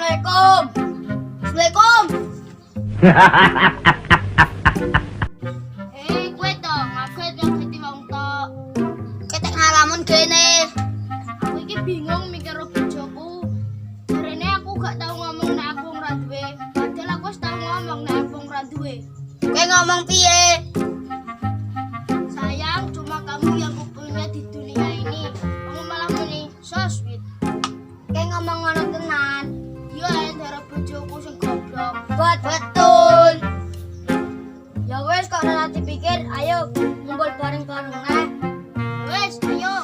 Assalamualaikum. Assalamualaikum. Kowe to, ngaget yang ganti wong to. Ketek ngalamun kene. Aku iki bingung mikir bojoku. Jarene aku gak tau ngomong nek aku ora duwe. Padahal aku wis tau ngomong nek aku ora duwe. Kowe ngomong piye? Sayang, cuma kamu yang kupunya di dunia ini. Kamu malah muni so sweet. Kowe ngomong ngono tenan. Yo antara bojoku sing goblok. Betul. Ya wes kok ora dipikir, ayo ngumpul bareng-bareng neh. Wes, ayo.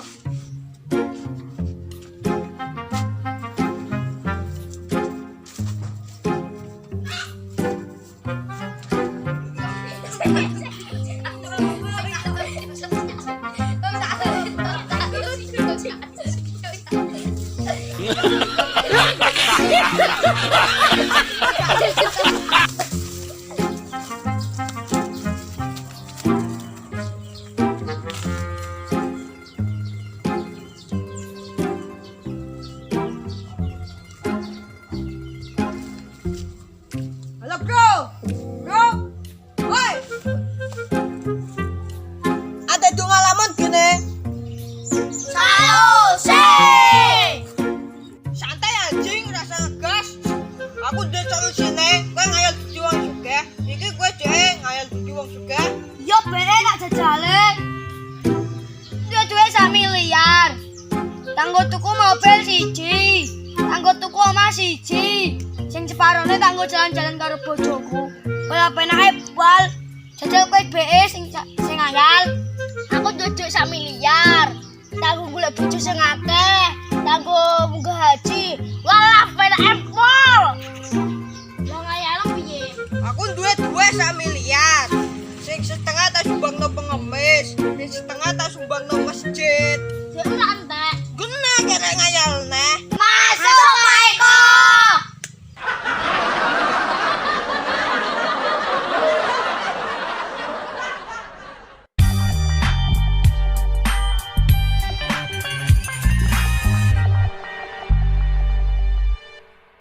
Halo bro, woi, ada dong alamat gini. Santai anjing, rasa ngegas. Aku udah solusinya, gue ngayal jadi wong juga. Iki gue deh ngayal jadi wong juga. Yo BE nak jajale. Dia duwe 1 miliar. Kanggo tuku mobil siji, kanggo tuku omah siji. Sing separone kanggo jalan-jalan karo bojoku. Ora penake bal. Jajal kowe BE sing ngayal. Aku duduk 1 miliar. Kanggo golek bojo sing akeh, kanggo munggah haji. Walah penake pol. Wong ngayal piye? Aku duwe 1 miliar. Sing setengah tak sumbang no pengemis, sing setengah tak sumbang no masjid. Sing ora entek. Guna gara ngayal